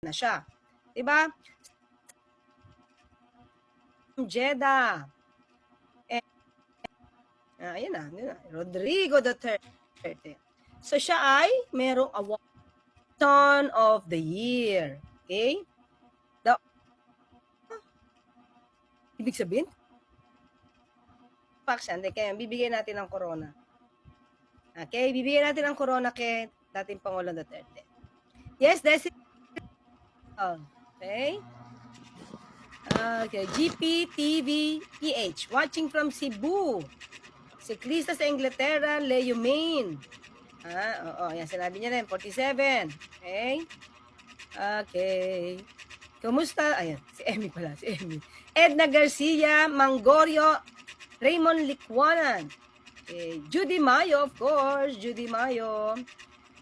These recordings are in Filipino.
na siya. Diba? Jeddah. Ayan na, Rodrigo Duterte. So siya ay merong award, Son of the Year. Okay? Ibig sabihin, faction, kaya bibigyan natin ng corona. Okay, bibigyan natin ng corona kay dating Pangulong Duterte. Yes, Desi. Okay. Okay, GPTV PH, watching from Cebu. Siklista sa Inglaterra, Leo Main. Oo, yan, sinabi niya rin, 47. Okay. Okay. Kumusta? Ayan, si Emmy pala, si Emmy. Edna Garcia, Mangorio, Raymond Likwanan. Okay. Judy Mayo, of course, Judy Mayo.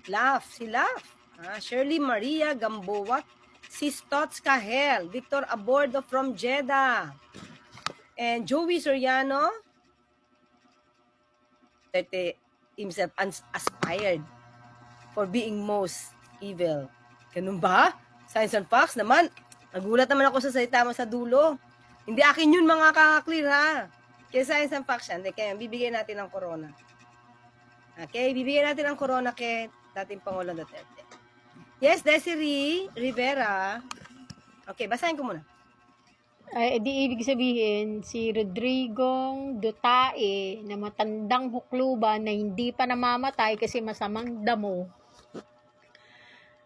Si Laugh. Shirley Maria Gamboa, si Stotts Kahel, Victor Abordo from Jeddah. And Joey Soriano, that himself aspired for being most evil. Ganun ba? Science and Facts naman. Nagulat naman ako sa salita mo sa dulo. Hindi akin yun mga kakaklear ha. Kaya Science and Facts yan. Kaya bibigyan natin ng corona. Okay, bibigyan natin ng corona kay dating Pangulong Duterte. Yes, Desiree Rivera. Okay, basahin ko muna. Ay, di ibig sabihin, si Rodrigo Duterte na matandang hukluban na hindi pa namamatay kasi masamang damo.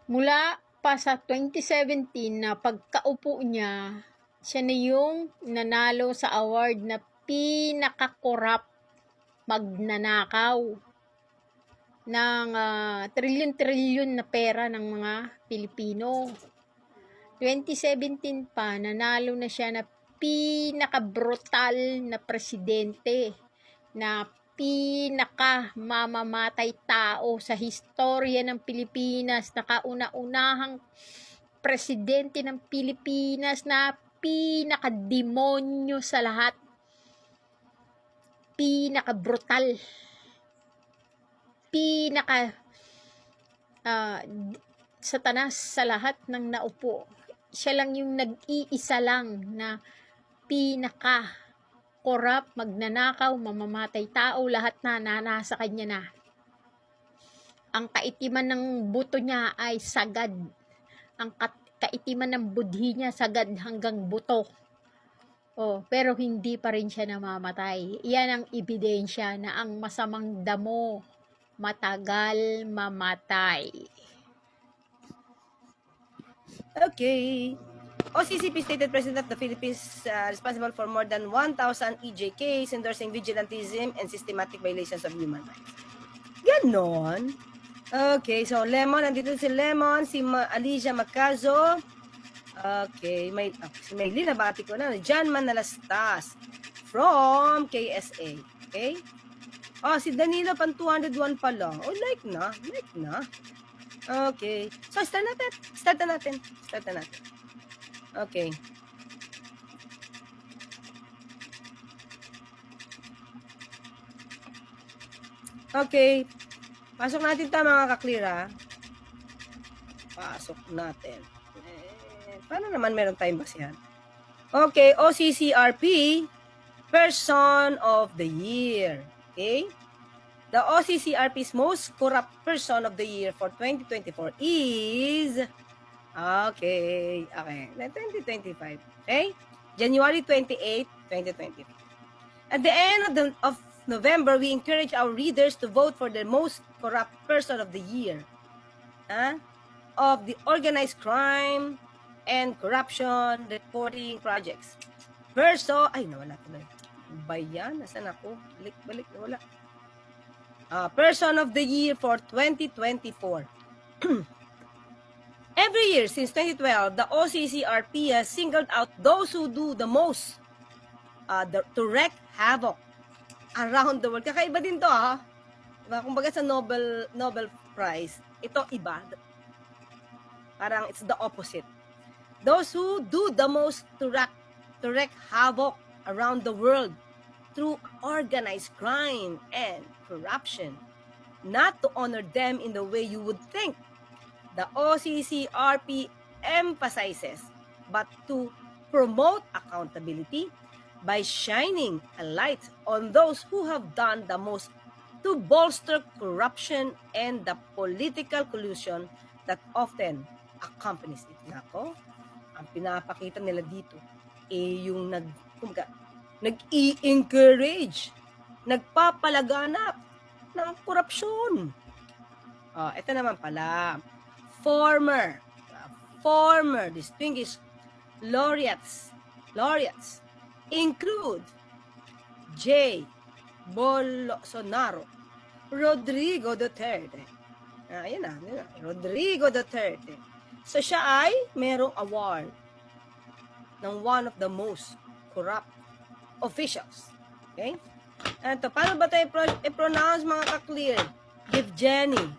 Mula pa sa 2017 na pagkaupo niya, siya na yung nanalo sa award na pinaka-corrupt magnanakaw ng trilyon-trilyon na pera ng mga Pilipino. 2017 pa, nanalo na siya na pinaka-brutal na presidente, na pinaka-mamamatay tao sa historya ng Pilipinas, na kauna-unahang presidente ng Pilipinas, na pinaka-demonyo sa lahat, pinaka-brutal, satanas sa lahat ng naupo. Siya lang yung nag-iisa lang na pinaka-corrupt, magnanakaw, mamamatay tao, lahat na nasa kanya na. Ang kaitiman ng buto niya ay sagad. Ang kaitiman ng budhi niya sagad hanggang buto. Pero hindi pa rin siya namamatay. Yan ang ebidensya na ang masamang damo matagal mamatay. Okay. OCCP stated President of the Philippines responsible for more than 1,000 EJKs endorsing vigilantism and systematic violations of human rights. Ganon. Okay, so Lemon, nandito si Lemon, si Alicia Macazo. Okay, si Maylin, nabati ko na. John Manalastas from KSA. Okay? Si Danilo pan 201 pa lang. Like na. Okay. So, start na natin. Okay. Okay. Pasok natin ito mga kaklear ha. Pasok natin. Paano naman meron tayong basihan? Okay. OCCRP Person of the Year. Okay? The OCCRP's most corrupt person of the year for 2024 is 2025. Okay? January 28, 2025. At the end of November, we encourage our readers to vote for the most corrupt person of the year of the organized crime and corruption reporting projects. Nawala tuloy. Bayan, nasan ako? Balik, nawala. Person of the Year for 2024. Every year since 2012, the OCCRP has singled out those who do the most to wreak havoc around the world. Kakaiba din to Kumbaga sa Nobel Prize, ito iba. Parang it's the opposite. Those who do the most to wreak havoc around the world through organized crime and corruption, not to honor them in the way you would think. The OCCRP emphasizes, but to promote accountability by shining a light on those who have done the most to bolster corruption and the political collusion that often accompanies it. Nako, ang pinapakita nila dito yung nag-i-encourage, nagpapalaganap ng korupsyon. Ito naman pala, former distinguished laureates include J. Bolsonaro, Rodrigo Duterte. Ayan na, Rodrigo Duterte. So siya ay merong award ng one of the most corrupt officials. Okay? Ito, paano ba tayo i-pronounce mga ka-clear? Yevgeny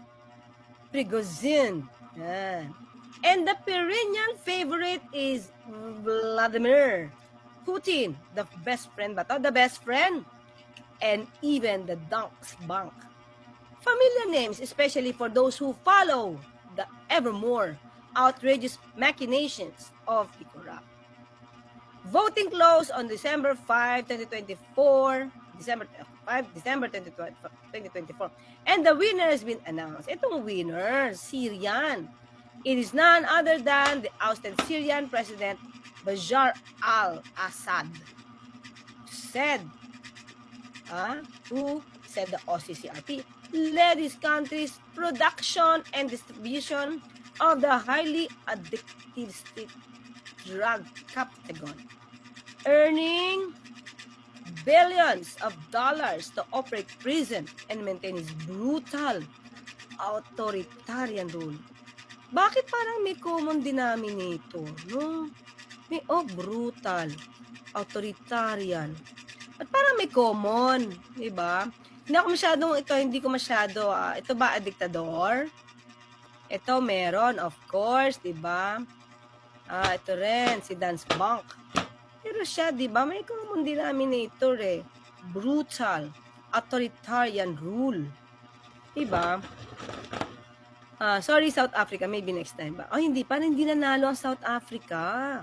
Prigozhin. Yan. And the perennial favorite is Vladimir Putin. The best friend ba to? The best friend. And even the Dunks Bank. Familiar names, especially for those who follow the ever more outrageous machinations of the corrupt. Voting closed on December 5, 2024. December 2024. And the winner has been announced. Itong winner, Syrian. It is none other than the ousted Syrian President Bashar al-Assad. Who said the OCCRP led his country's production and distribution of the highly addictive street drug Captagon, earning billions of dollars to operate prison and maintain his brutal authoritarian rule. Bakit parang may common denominator, no? Brutal, authoritarian. At parang may common, di ba? Hindi ko masyado, ito ba diktador? Ito meron, of course, di ba? Ito rin, si Dance Bank. Pero siya, di ba, may common denominator Brutal, authoritarian rule. Di ba? Sorry, South Africa, maybe next time ba? Hindi, parang hindi nanalo ang South Africa.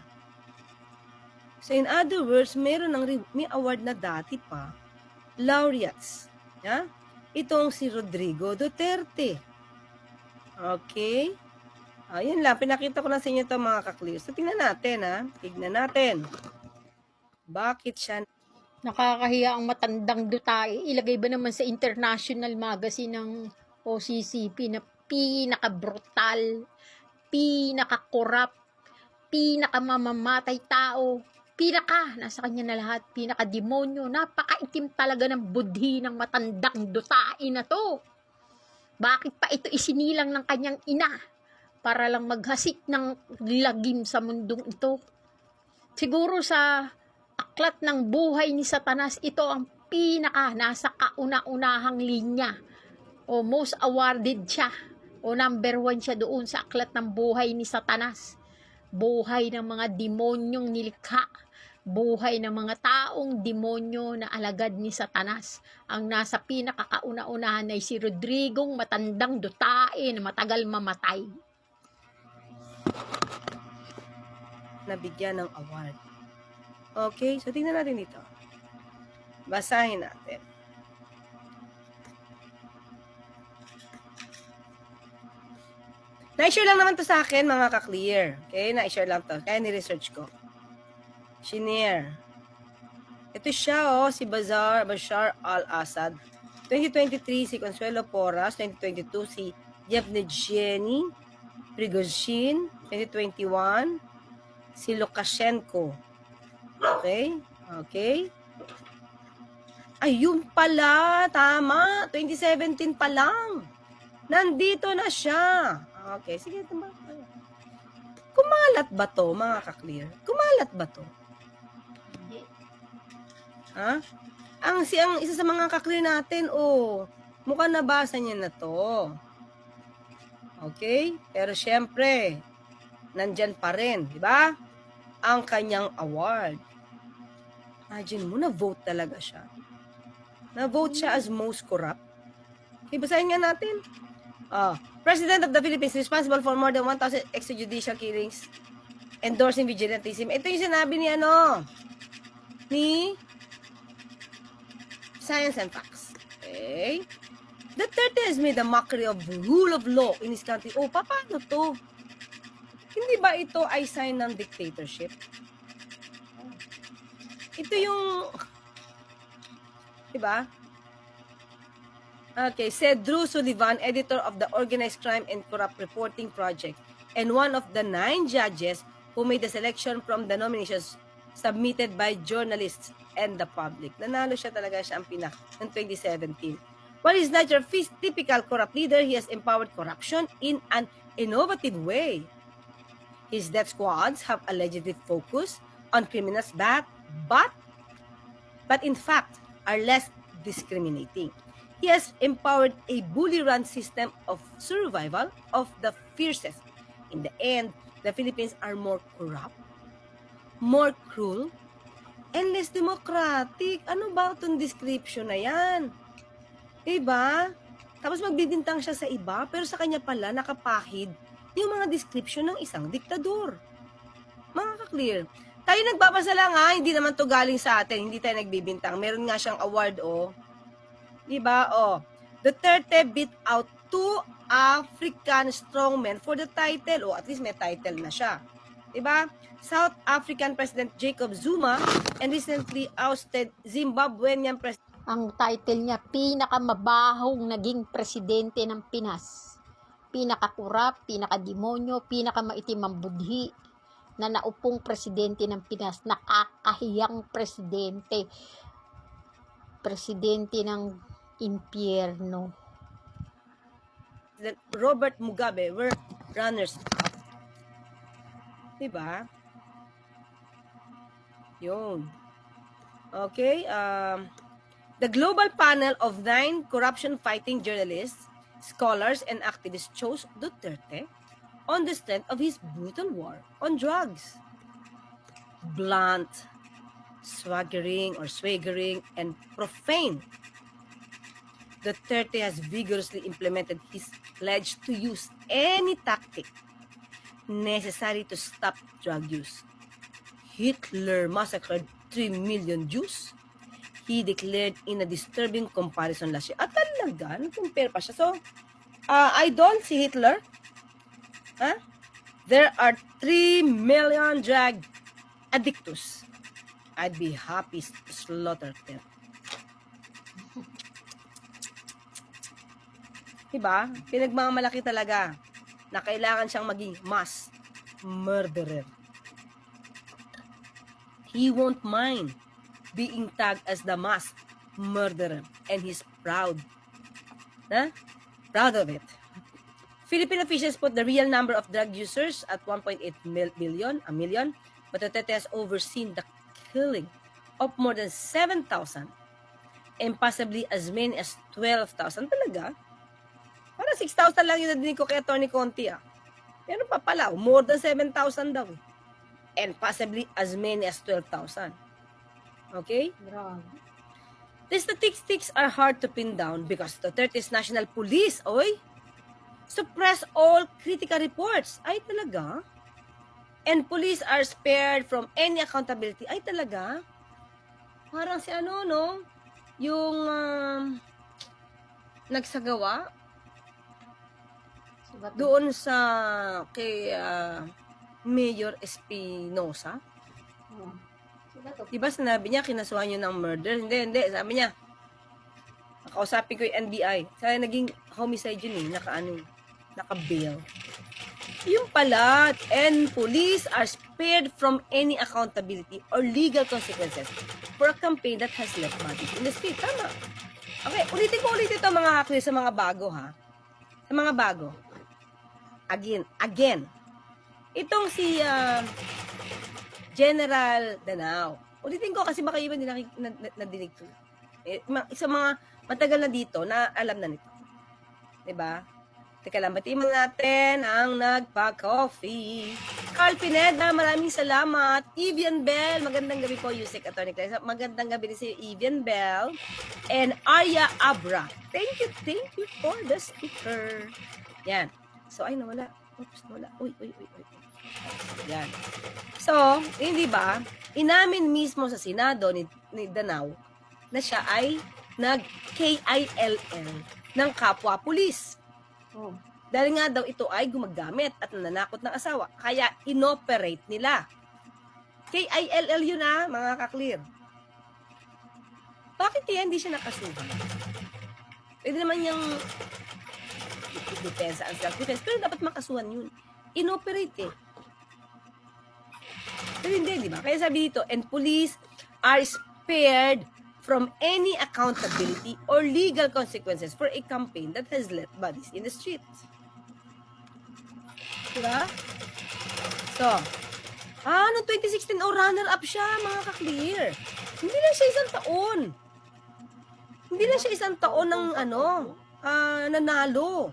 So in other words, may award na dati pa, laureates. Itong si Rodrigo Duterte. Okay? Yun lang, pinakita ko na sa inyo ito mga ka-clear. So tingnan natin, tignan natin. Bakit siya Nakakahiya ang matandang Duterte. Ilagay ba naman sa international magazine ng OCCP na pinaka-brutal, pinaka-corrupt, pinaka-mamamatay tao, nasa kanya na lahat, pinaka-demonyo, napakaitim talaga ng budhi ng matandang Duterte na to. Bakit pa ito isinilang ng kanyang ina para lang maghasik ng lagim sa mundong ito? Siguro sa aklat ng buhay ni Satanas, ito ang nasa kauna-unahang linya o most awarded siya o number 1 siya doon sa aklat ng buhay ni Satanas. Buhay ng mga demonyong nilikha, buhay ng mga taong demonyo na alagad ni Satanas. Ang nasa pinakakauna-unahan ay si Rodrigong matandang Duterte na matagal mamatay. Nabigyan ng award. Okay, so tingnan natin dito. Basahin natin. Na-share lang naman to sa akin, mga ka-clear. Okay, na-share lang to. Kaya ni-research ko. Shinir. Ito siya, si Bashar al-Assad. 2023, si Consuelo Porras. 2022, si Yevgeny Prigozhin. 2021, si Lukashenko. Okay? Ayun pala, tama. 2017 pa lang. Nandito na siya. Okay, sige. Kumalat ba to, mga ka-clear? Kumalat ba to? Ang isa sa mga ka-clear natin, mukhang nabasa niya na to. Okay? Pero syempre, nandyan pa rin, di ba? Ang kanyang award. Imagine mo, na-vote talaga siya. Na-vote siya as most corrupt. Okay, basahin nga natin. President of the Philippines responsible for more than 1,000 extrajudicial killings, endorsing vigilantism. Ito yung sinabi ni Science and Facts. Okay? Duterte has made a mockery of rule of law in his country. Oh, paano to? Hindi ba ito ay sign ng dictatorship? Ito yung, diba? Okay, said Drew Sullivan, editor of the Organized Crime and Corrupt Reporting Project, and one of the 9 judges who made the selection from the nominations submitted by journalists and the public. Nanalo siya talaga, siya ang pinak ng 2017. While he's not your typical corrupt leader, he has empowered corruption in an innovative way. His death squads have allegedly focused on criminals but in fact are less discriminating. He has empowered a bully-run system of survival of the fiercest. In the end, the Philippines are more corrupt, more cruel, and less democratic. Ano ba itong description na yan? Diba? Tapos magbibintang siya sa iba, pero sa kanya pala nakapahid yung mga description ng isang diktador. Mga ka-clear. Tayo nagbabasa lang ha, hindi naman to galing sa atin, hindi tayo nagbibintang. Meron nga siyang award Diba? Duterte beat out 2 African strongmen for the title. At least may title na siya. Diba? South African President Jacob Zuma and recently ousted Zimbabwean President. Ang title niya, pinakamabahong naging presidente ng Pinas. Pinakakurap, pinakademonyo, pinakamaitim ang budhi na naupong presidente ng Pinas. Nakakahiyang presidente. Presidente ng impyerno. Robert Mugabe were runners-up. Diba? Yun. Okay. The global panel of 9 corruption-fighting journalists, scholars, and activists chose Duterte on the strength of his brutal war on drugs. Blunt, swaggering, and profane. Duterte has vigorously implemented his pledge to use any tactic necessary to stop drug use. Hitler massacred 3 million Jews. He declared in a disturbing comparison last year. At talaga, nag-compare pa siya. So, idol si Hitler. There are 3 million drug addictus. I'd be happy to slaughter them. Diba? Pinagmamalaki talaga na kailangan siyang maging mass murderer. He won't mind being tagged as the mass murderer and he's proud. Proud of it. Philippine officials put the real number of drug users at 1.8 million, but Duterte has overseen the killing of more than 7,000 and possibly as many as 12,000. Talaga? Para 6,000 lang yung nadinig ko kay Tony Conti. Meron pa pala, more than 7,000 daw. And possibly as many as 12,000. Okay? Grabe. The statistics are hard to pin down because Duterte's National Police, suppress all critical reports. Ay, talaga? And police are spared from any accountability. Ay, talaga? Parang si yung nagsagawa doon sa kay Mayor Espinosa. Diba sinabi niya, kinasuhan niyo ng murder? Hindi. Sabi niya, nakausapin ko yung NBI. Kaya naging homicide yun naka-bail. Yung pala, and police are spared from any accountability or legal consequences for a campaign that has left bodies in the street. Tama. Okay, ulitin ko ito mga kakli sa mga bago Sa mga bago. Again. Itong si General Danao. Ulitin ko kasi baka iba din nadinig ko. Sa mga matagal na dito, na alam na nito. Diba? Teka lang, batiin mo natin ang nagpa-coffee. Carl Pineda, maraming salamat. Evian Bell, magandang gabi po, Yusek Atty. Magandang gabi din sa Evian Bell. And Arya Abra, thank you for the sticker. Yan. So, ay, nawala. Oops, nawala. Uy. Yan. So, hindi ba, inamin mismo sa Senado ni Danao na siya ay nag-KILL ng kapwa-pulis. Oh. Dahil nga daw ito ay gumagamit at nananakot ng asawa. Kaya inoperate nila. KILL yun mga kaklear. Bakit kaya hindi siya nakasuhan? Pwede naman yung defense and self-defense, pero dapat makasuhan yun. Inoperate Pero hindi, di ba? Kaya sabi dito, and police are spared from any accountability or legal consequences for a campaign that has left bodies in the streets. Diba? So, noong 2016, runner-up siya, mga ka-clear. Hindi lang siya isang taon. Hindi lang siya isang taon ng, nanalo.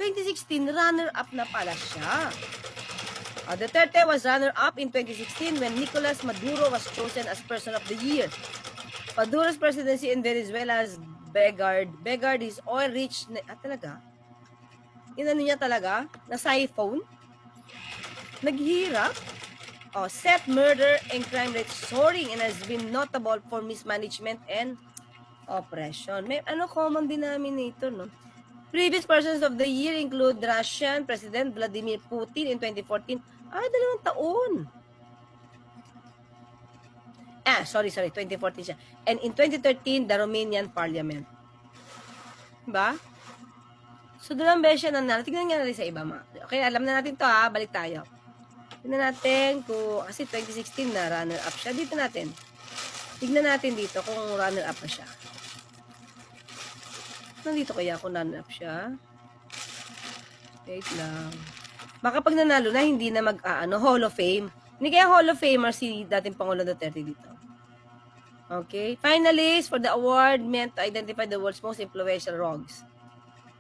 2016, runner-up na pala siya. Duterte was runner-up in 2016 when Nicolas Maduro was chosen as Person of the Year. Maduro's presidency in Venezuela's beggared his oil-rich... talaga? Inano niya talaga? Na siphon? Naghirap? Set murder and crime rate soaring and has been notable for mismanagement and oppression. May common denominator, no? Previous persons of the year include Russian President Vladimir Putin in 2014. 2 taon. Sorry, 2014 siya. And in 2013, the Romanian Parliament. Diba? So, 2 beses siya nanalo. Tignan nga natin sa iba, Okay, alam na natin to balik tayo. Tignan natin kung, kasi 2016 na runner-up siya. Dito natin. Tignan natin dito kung runner-up na siya. Nandito kaya kung runner-up siya. Wait lang. Baka pag nanalo na, hindi na Hall of Fame. Hindi kaya Hall of Famer si dating Pangulong Duterte dito. Okay. Finalists for the award meant to identify the world's most influential rogues.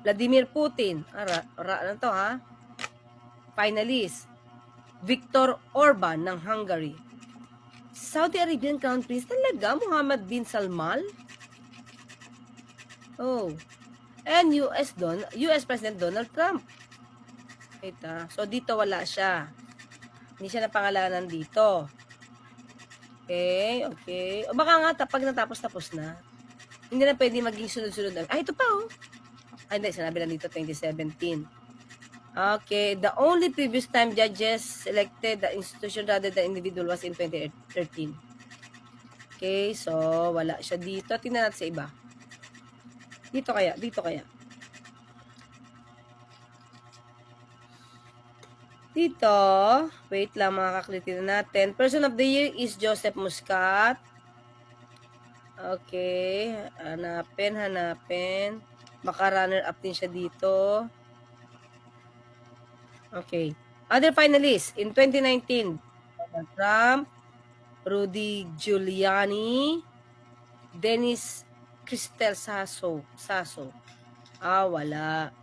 Vladimir Putin. Ano to, Finalist. Viktor Orban ng Hungary. Saudi Arabian Crown Prince. Talaga? Mohammed bin Salman? And US President Donald Trump. So, dito wala siya. Hindi siya napangalanan dito. Okay. O baka nga, pag natapos na, hindi na pwede maging sunod-sunod. Ito pa, hindi, sinabi lang dito, 2017. Okay. The only previous time judges selected the institution rather than individual was in 2013. Okay. So, wala siya dito. Tingnan natin sa iba. Dito kaya. Dito, wait lang mga kaklitin natin. Person of the year is Joseph Muscat. Okay, hanapin. Baka runner-up din siya dito. Okay. Other finalists in 2019, Donald Trump, Rudy Giuliani, Dennis Cristel Sasso. Wala.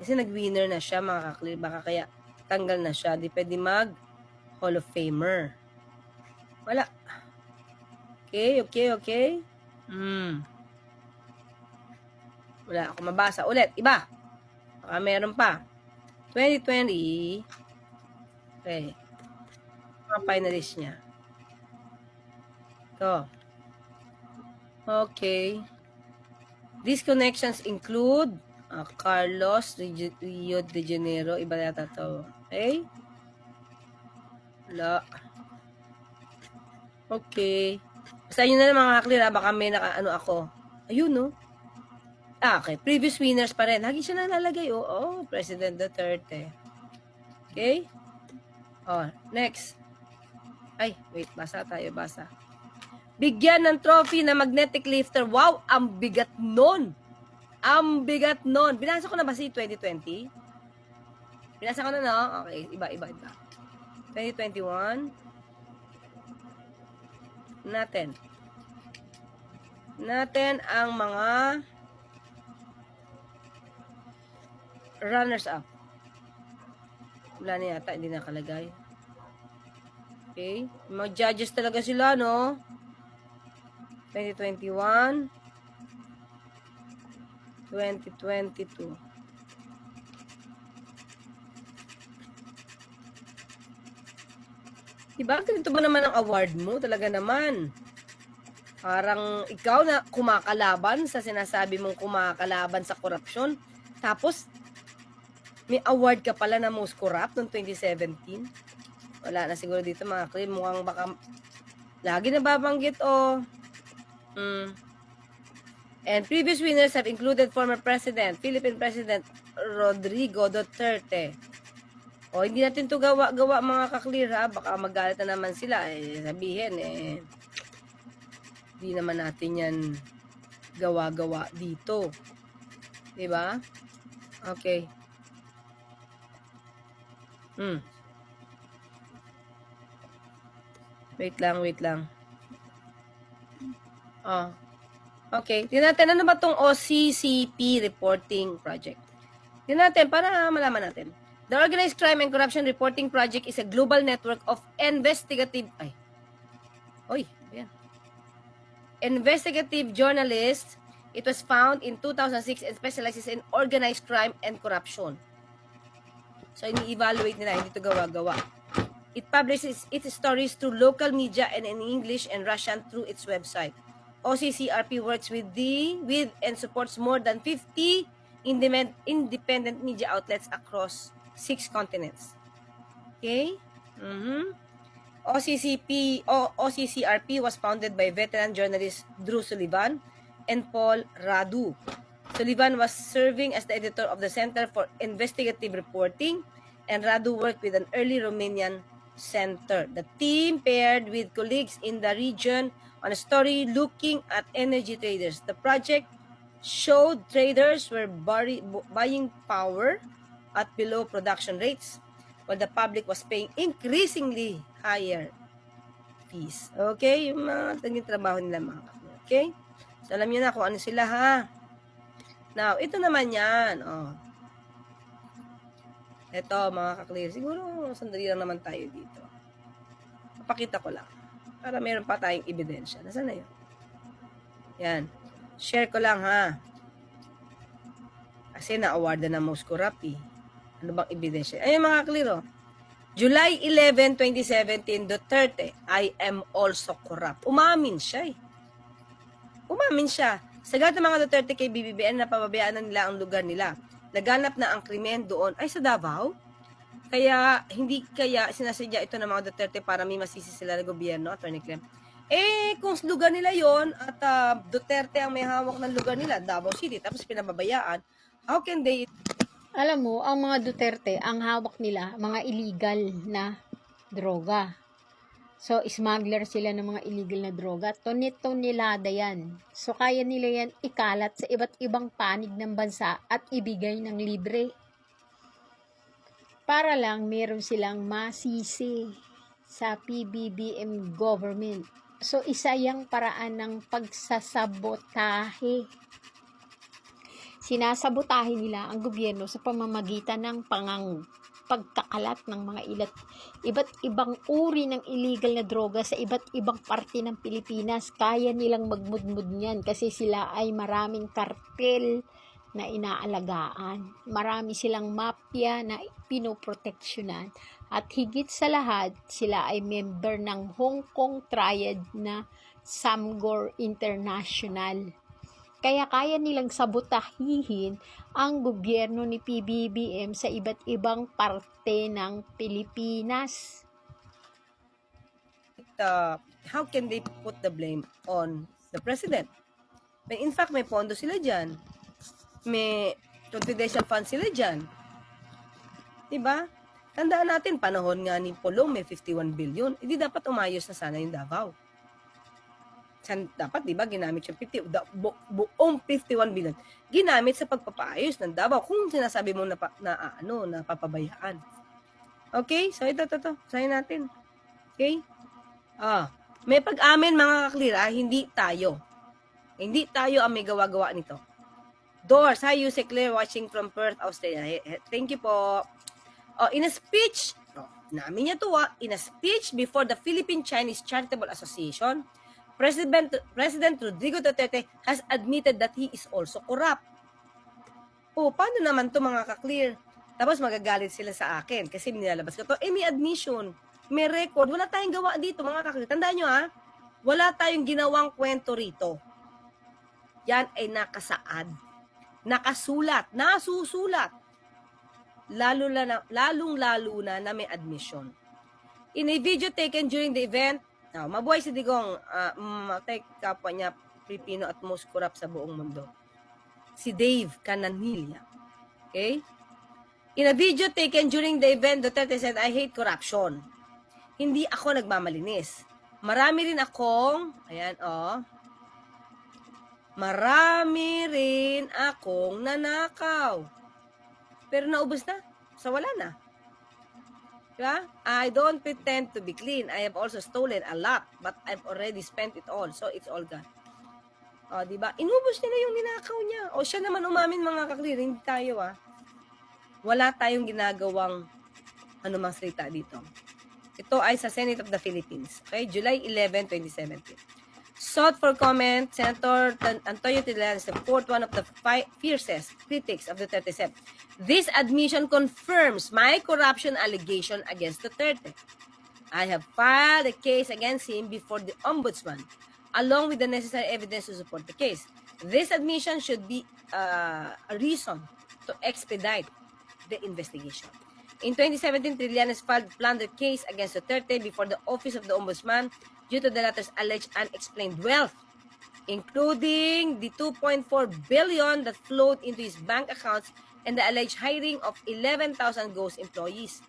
Kasi nag-winner na siya mga kaklitin. Baka kaya tanggal na siya, di pwede mag Hall of Famer. Wala. Okay. Wala ako mabasa. Ulit, iba. Baka meron pa. 2020. Okay. Mga finalist niya. Ito. Okay. These connections include Carlos Rio de Janeiro. Iba yata to. Okay? Wala. Okay. Basta yun na lang mga kaklir, baka may ako. Ayun, no? Okay. Previous winners pa rin. Lagi siya nalalagay, President Duterte. Okay? Next. Ay, wait. Basa. Bigyan ng trophy na magnetic lifter. Wow, ang bigat nun. Binasa ko na ba si 2020? Binasa ko na, no? Okay, iba. 2021. Natin ang mga runners-up. Wala na yata, hindi nakalagay. Okay. Mga judges talaga sila, no? 2021. 2022. Diba? Ganito ba naman ang award mo? Talaga naman. Parang ikaw na kumakalaban sa sinasabi mong kumakalaban sa korupsyon. Tapos, may award ka pala na most corrupt noong 2017. Wala na siguro dito mga Clay. Mukhang baka lagi nababanggit And previous winners have included former President, Philippine President Rodrigo Duterte. Hindi natin to gawa-gawa mga ka-clear ha. Baka magalit na naman sila. Sabihin di naman natin yan gawa-gawa dito. Diba? Okay. Wait lang. Okay. Tingnan natin, ano ba tong OCCP reporting project? Tingnan natin, para malaman natin. The Organized Crime and Corruption Reporting Project is a global network of investigative journalists. It was found in 2006 and specializes in organized crime and corruption. So, ini-evaluate nila, hindi ito gawa-gawa. It publishes its stories through local media and in English and Russian through its website. OCCRP works with and supports more than 50 independent media outlets across 6 continents. Okay? OCCRP was founded by veteran journalists Drew Sullivan and Paul Radu. Sullivan was serving as the editor of the Center for Investigative Reporting, and Radu worked with an early Romanian center. The team paired with colleagues in the region on a story looking at energy traders. The project showed traders were buying power at below production rates, while the public was paying increasingly higher fees. Okay? Yung mga naging trabaho nila mga kapatid. Okay? So, alam niyo na kung ano sila ha. Now, ito naman yan. Ito mga ka-clear. Siguro, sandali lang naman tayo dito. Papakita ko lang. Para meron pa tayong ebidensya. Nasaan na yun? Yan. Share ko lang ha. Kasi na-award na most corrupt eh. Ano bang ebidensya? Ayun mga ka-clear July 11, 2017, Duterte, I am also corrupt. Umamin siya eh. Umamin siya. Sagat ng mga Duterte kay BBBM na pababayaan na nila ang lugar nila. Naganap na ang krimen doon ay sa Davao. Kaya hindi kaya sinasadya ito ng mga Duterte para may masisi sila ng gobyerno, Atty. Clem. Kung lugar nila yon at Duterte ang may hawak ng lugar nila, Davao City, tapos pinababayaan, how can they... Alam mo, ang mga Duterte, ang hawak nila, mga illegal na droga. So, smuggler sila ng mga illegal na droga. Tonelada yan. So, kaya nila yan ikalat sa iba't ibang panig ng bansa at ibigay ng libre. Para lang meron silang masisi sa PBBM government. So, isa yung paraan ng pagsasabotahe. Sinasabotahe nila ang gobyerno sa pamamagitan ng pagkakalat ng mga iba't ibang uri ng illegal na droga sa iba't ibang parte ng Pilipinas. Kaya nilang magmudmud niyan kasi sila ay maraming kartel na inaalagaan. Marami silang mafia na pinoproteksyonan. At higit sa lahat, sila ay member ng Hong Kong Triad na Samgor International. Kaya kaya nilang sabotahihin ang gobyerno ni PBBM sa iba't ibang parte ng Pilipinas. How can they put the blame on the president? In fact, may pondo sila dyan. May confidential funds sila dyan. Diba? Tandaan natin, panahon nga ni Pulong may 51 billion. Hindi dapat umayos na sana yung Davao. Dapat, di ba, ginamit yung buong 51 billion. Ginamit sa pagpapaayos ng Davao kung sinasabi mo na papabayaan. Okay? So, ito. Sayin natin. Okay? May pag-amin, mga ka-clear, hindi tayo. Hindi tayo ang may gawa-gawa nito. Doors, hi, Yuse Claire, watching from Perth, Australia. Thank you po. In a speech, namin niya to in a speech before the Philippine-Chinese Charitable Association, President Rodrigo Duterte has admitted that he is also corrupt. Paano naman to mga ka-clear? Tapos magagalit sila sa akin kasi nilalabas ko to. May admission. may record. Wala tayong gawa dito, mga kakri. Tandaan nyo ha, wala tayong ginawang kwento rito. Yan ay nakasaad, nakasulat, nasusulat. Lalong-lalo na may admission. In a video taken during the event, mabuhay si Digong, matay kapwa niya, Pilipino at most corrupt sa buong mundo. Si Dave Cananilla. Okay? In a video taken during the event, Duterte said, I hate corruption. Hindi ako nagmamalinis. Marami rin akong, marami rin akong nanakaw. Pero naubos na. So wala na. Diba? I don't pretend to be clean. I have also stolen a lot, but I've already spent it all. So it's all gone. Diba? Inubos niya na yung ninakaw niya. Siya naman umamin, mga kaklir. Hindi tayo wala tayong ginagawang anumang salita dito. Ito ay sa Senate of the Philippines. Okay? July 11, 2017. Sought for comment, Senator Antonio Trillanes, the fourth one of the fiercest critics of Duterte said, this admission confirms my corruption allegation against Duterte. I have filed a case against him before the Ombudsman, along with the necessary evidence to support the case. This admission should be a reason to expedite the investigation. In 2017, Trillanes filed a plundered case against Duterte before the Office of the Ombudsman due to the latter's alleged unexplained wealth, including the 2.4 billion that flowed into his bank accounts and the alleged hiring of 11,000 ghost employees.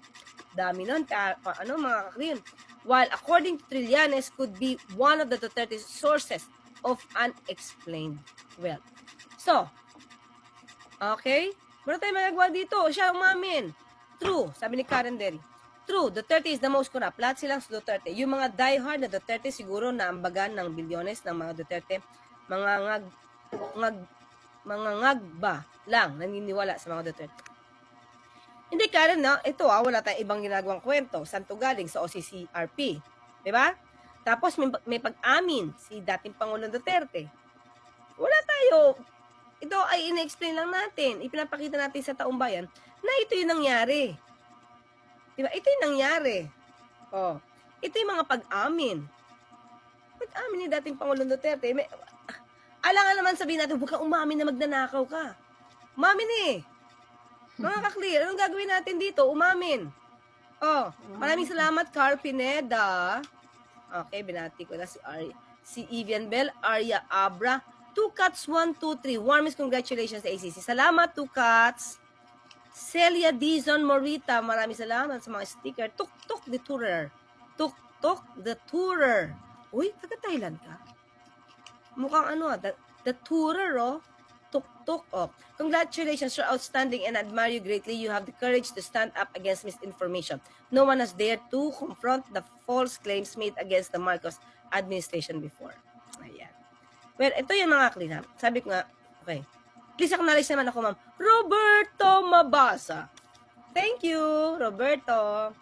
Dami nun, mga kakrin. While according to Trillanes, could be one of the Duterte's sources of unexplained wealth. So, okay? Wala tayong magagawa dito. Siya umamin. True, sabi ni Karen Derry. True, Duterte is the most corrupt. Lahat silang sa Duterte. Yung mga diehard na Duterte siguro na ambagan ng bilyones ng mga Duterte, mga ngagba lang naniniwala sa mga Duterte. Hindi, Karen, ito wala tayong ibang ginagawang kwento. Santo galing sa OCCRP. Diba? Tapos may pag-amin si dating Pangulong Duterte. Wala tayo. Ito ay ina-explain lang natin. Ipinapakita natin sa taong bayan na ito yung nangyari. Diba? Ito yung nangyari. Ito yung mga pag-amin. Pag-amin ni dating Pangulong Duterte. Alangan naman sabihin natin, huwag kang umamin na magnanakaw ka. Umamin eh. Mga ka-clear, anong gagawin natin dito? Umamin. Maraming salamat, Car Pineda. Okay, binati ko na si Evian Bell, Arya Abra, 2 Cats 1, 2, 3. Warmest congratulations sa ACC. Salamat, 2 Cats. Celia Dizon Morita, maraming salamat sa mga sticker. Tuk-tuk the tourer. Tuk-tuk the tourer. Uy, taga-Thailand ka? Mukhang the tourer, Tuk-tuk, Congratulations, you're outstanding and admire you greatly. You have the courage to stand up against misinformation. No one has dared to confront the false claims made against the Marcos administration before. Ayan. Well, ito yung mga clean up. Sabi ko nga, okay. Please acknowledge naman ako, ma'am. Roberto Mabasa. Thank you, Roberto.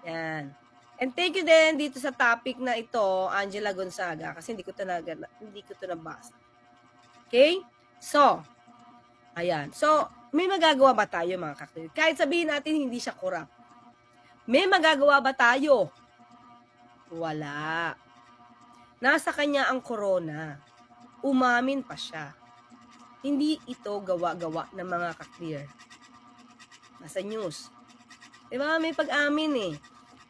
Yan. And thank you din dito sa topic na ito, Angela Gonzaga, kasi hindi ko to nabasa. Okay? So, ayan. So, may magagawa ba tayo, mga kakilid? Kahit sabihin natin hindi siya corrupt. May magagawa ba tayo? Wala. Nasa kanya ang corona. Umamin pa siya. Hindi ito gawa-gawa ng mga ka-clear. Nasa news. Diba? May pag-amin eh.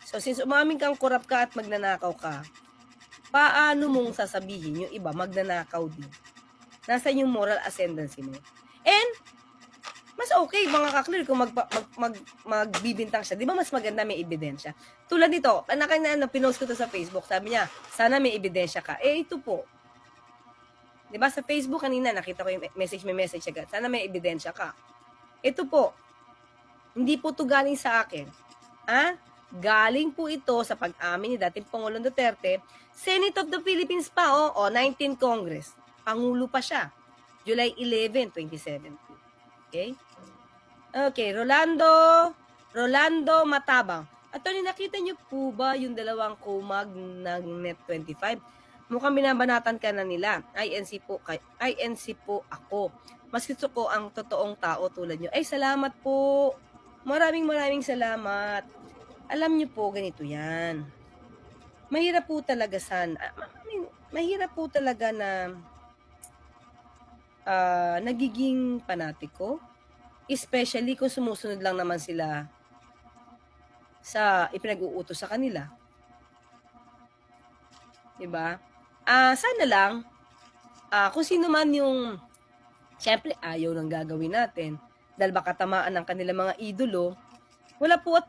So, since umamin kang corrupt ka at magnanakaw ka, paano mong sasabihin yung iba magnanakaw din? Nasa yung moral ascendancy mo. And, mas okay mga ka-clear kung magbibintang siya. Diba mas maganda may ebidensya? Tulad nito, pinost ko to sa Facebook, sabi niya, sana may ebidensya ka. Ito po. Diba sa Facebook kanina, nakita ko yung may message agad. Sana may ebidensya ka. Ito po. Hindi po to galing sa akin. Galing po ito sa pag-amin ni dating Pangulong Duterte. Senate of the Philippines pa, 19th Congress. Pangulo pa siya. July 11, 2017. Okay? Okay, Rolando Matabang. Attorney, nakita niyo po ba yung dalawang kumag ng Net25? Mukhang binabanatan ka na nila. INC po ako. Mas gusto ko ang totoong tao tulad nyo. Ay, salamat po. Maraming salamat. Alam niyo po, ganito yan. Mahirap po talaga mahirap po talaga na nagiging panatiko. Especially kung sumusunod lang naman sila sa ipinag-uutos sa kanila. Diba? Sana lang, kung sino man yung, syempre ayaw ng gagawin natin, dahil baka tamaan ng kanilang mga idolo, wala po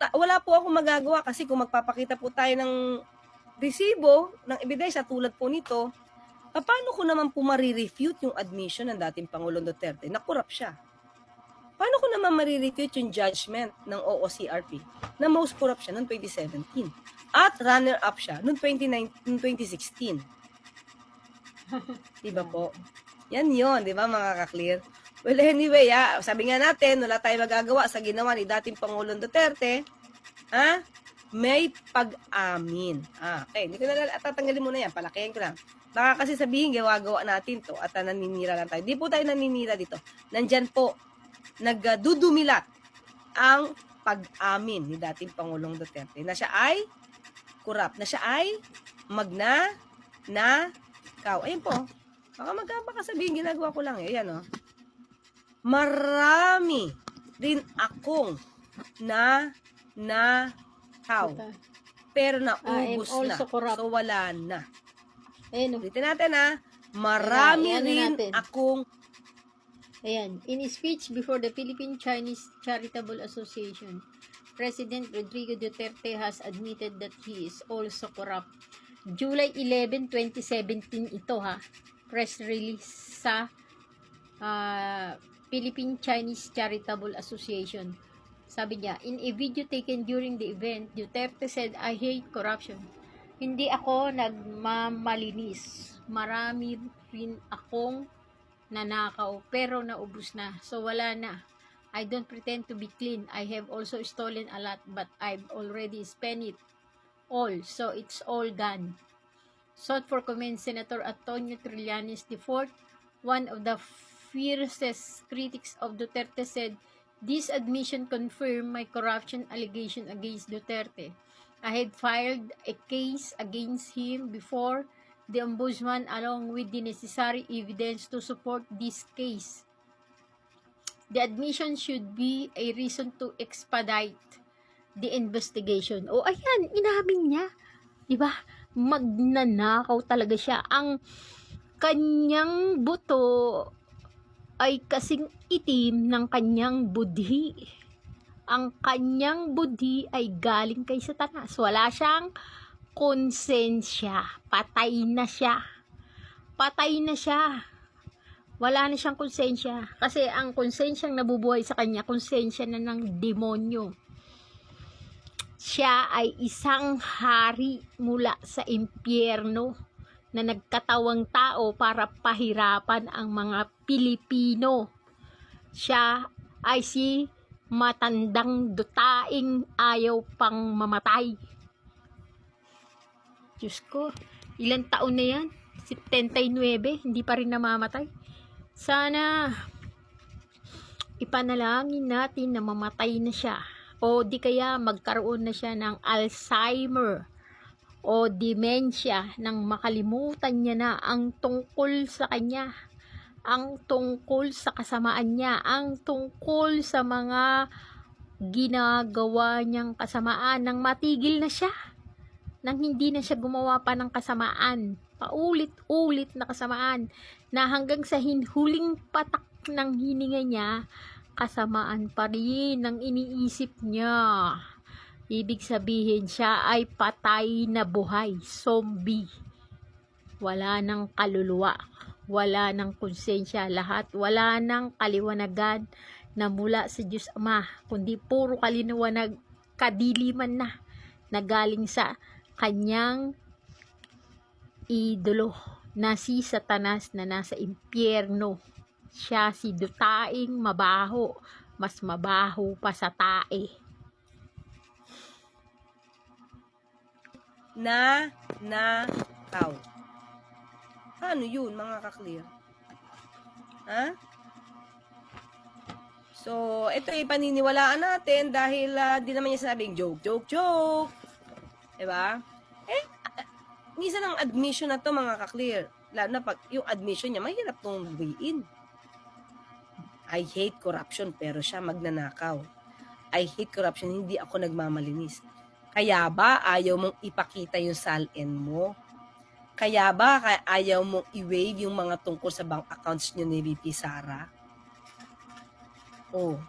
ako magagawa kasi kung magpapakita po tayo ng resibo, ng ebidensya tulad po nito, paano ko naman po marirefute yung admission ng dating Pangulong Duterte na corrupt siya? Paano ko naman marirefute yung judgment ng OOCRP na most corrupt siya noong 2017 at runner-up siya noong 2016? Diba po? Yan yun, di ba mga ka-clear? Well, anyway, sabi nga natin, wala tayong magagawa sa ginawa ni dating Pangulong Duterte. May pag-amin. Okay, hindi ko na tatanggalin muna yan, palakihin ko lang. Baka kasi sabihin, gawa-gawa natin to at naninira lang tayo. Di po tayo naninira dito. Nandyan po, nagdudumilat ang pag-amin ni dating Pangulong Duterte na siya ay corrupt, na siya ay magnanakaw. Ayun po. Baka sabihin, ginagawa ko lang. Ayan, marami rin akong nakaw. Pero naubos na. So, wala na. Ulitin natin, marami rin akong. Ayan. In his speech before the Philippine-Chinese Charitable Association, President Rodrigo Duterte has admitted that he is also corrupt. July 11, 2017 ito press release sa Philippine-Chinese Charitable Association. Sabi niya, in a video taken during the event, Duterte said, "I hate corruption. Hindi ako nagmamalinis. Marami rin akong nanakaw, pero naubos na. So wala na. I don't pretend to be clean. I have also stolen a lot, but I've already spent it all. So it's all gone." Sought for comment, Senator Antonio Trillanes IV, one of the fiercest critics of Duterte, said, "This admission confirmed my corruption allegation against Duterte. I had filed a case against him before the Ombudsman along with the necessary evidence to support this case. The admission should be a reason to expedite the investigation." O ayan, inamin niya. Diba? Magnanakaw talaga siya. Ang kanyang buto ay kasing itim ng kanyang budhi. Ang kanyang budhi ay galing kay Satanas. Wala siyang konsensya. Patay na siya. Patay na siya. Wala na siyang konsensya. Kasi ang konsensyang nabubuhay sa kanya, konsensya na ng demonyo. Siya ay isang hari mula sa impyerno na nagkatawang tao para pahirapan ang mga Pilipino. Siya ay si matandang dutaing ayaw pang mamatay. Diyos ko, ilang taon na yan? 79, hindi pa rin namamatay. Sana ipanalangin natin na mamatay na siya. O di kaya magkaroon na siya ng Alzheimer o dementia nang makalimutan niya na ang tungkol sa kanya, ang tungkol sa kasamaan niya, ang tungkol sa mga ginagawa niyang kasamaan, nang matigil na siya, nang hindi na siya gumawa pa ng kasamaan, paulit-ulit na kasamaan, na hanggang sa huling patak ng hininga niya, kasamaan pa rin ang iniisip niya. Ibig sabihin, siya ay patay na buhay, zombie. Wala nang kaluluwa, wala nang konsensya, lahat wala nang kaliwanagan na mula sa Diyos Ama, kundi puro kalinawanag, kadiliman na galing sa kanyang idolo na si Satanas na nasa impyerno. Siya si dutaing mabaho, mas mabaho pa sa tae. Nakaw. Ano yun, mga ka-clear? So, ito ay paniniwalaan natin dahil di naman niya sinabing joke, joke, joke. Diba? Minsan ang admission na to mga ka-clear, lalo na pag yung admission niya, mahirap tong buuin. I hate corruption, pero siya magnanakaw. I hate corruption, hindi ako nagmamalinis. Kaya ba ayaw mong ipakita yung SALN mo? Kaya ba ayaw mong i-waive yung mga tungkol sa bank accounts niyo ni VP Sara? Oh.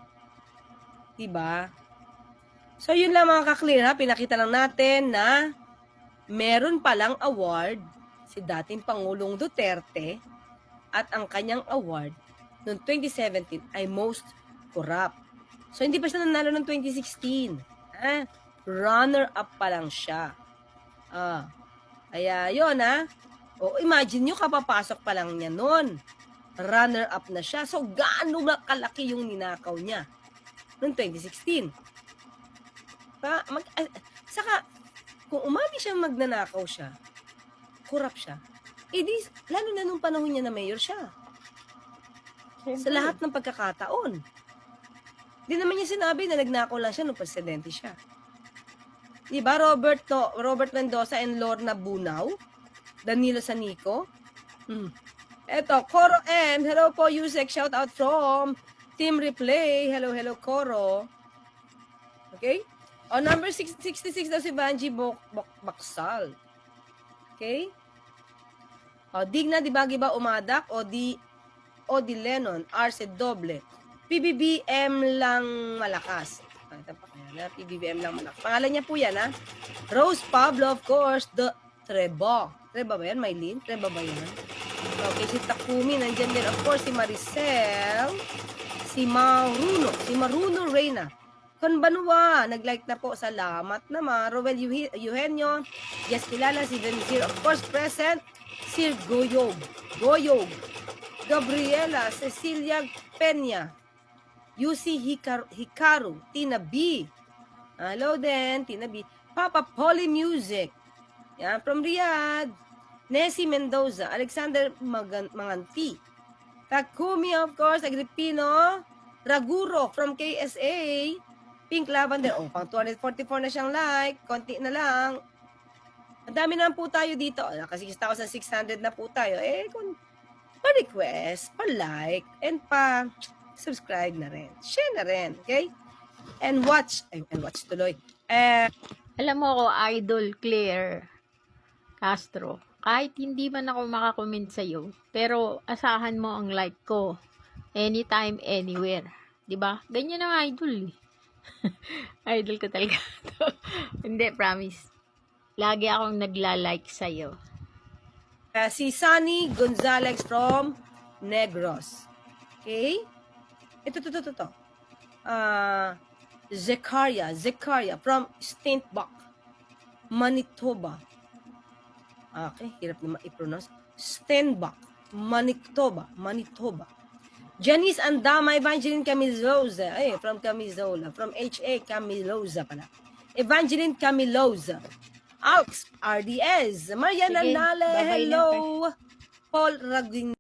Diba? So, yun lang mga ka-clear ha. Pinakita lang natin na meron palang award si dating Pangulong Duterte at ang kanyang award noong 2017 ay most corrupt. So, hindi pa siya nanalo noong 2016. Runner-up pa lang siya. Kaya, yun O, imagine nyo, kapapasok pa lang niya noon. Runner-up na siya. So, gaano kalaki yung ninakaw niya noong 2016. Saka, kung umami siya magnanakaw siya, corrupt siya, lalo na nung panahon niya na mayor siya. Sa lahat ng pagkakataon. Di naman niya sinabi na nagnakaw lang siya nung presidente siya. Diba, Robert Mendoza and Lorna Bunaw, Danilo Sanico. Eto, Coro M, hello po, Yusek, shout out from Team Replay. Hello, hello, Coro. Okay? O, number 66 daw si Banji Baksal. Okay? O, Digna, di ba umadak? O di Lennon, Arce Doble. PBBM lang malakas. Ito pa kaya na, PBBM lang malakas. Pangalan niya po yan, Rose Pablo, of course, the Trebo. Trebo ba yan, Maylin? Trebo ba yan? Okay, si Takumi, nandyan din. Of course, si Maricel, si Maruno Reyna. Konbanua, nag-like na po. Salamat naman. Roel Eugenio, yes, kilala. Si Venzir, of course, present. Sir Goyog. Gabriela, Cecilia Peña. UC Hikaru, Tina B. Hello din, Tina B. Papa Polly Music. Yan, from Riyadh. Nessie Mendoza, Alexander Manganti. Takumi, of course, Agripino. Raguro from KSA. Pink Lavender. Oh, pang 244 na siyang like. Konti na lang. Ang dami na po tayo dito. Naka 6,600 na po tayo. Kung pa-request, pa-like, and pa-subscribe na rin. Share na rin. Okay? And watch. Watch tuloy. Alam mo ko, Idol Claire Castro, kahit hindi man ako makakomment sa'yo, pero asahan mo ang like ko. Anytime, anywhere. 'Di ba? Ganyan ang idol. Idol ko talaga to. Hindi, promise. Lagi akong nagla-like sa'yo. Si Sunny Gonzalez from Negros. Okay? Ito. Zekaria from Steinbach, Manitoba. Okay, hirap na i-pronounce. Steinbach, Manitoba. Janice Andama, Evangeline Camiloza. From Camizola. From HA Camiloza pala. Evangeline Camiloza. Aux RDS. Mariana Sige, Nale, babay na, hello. Paul Ragin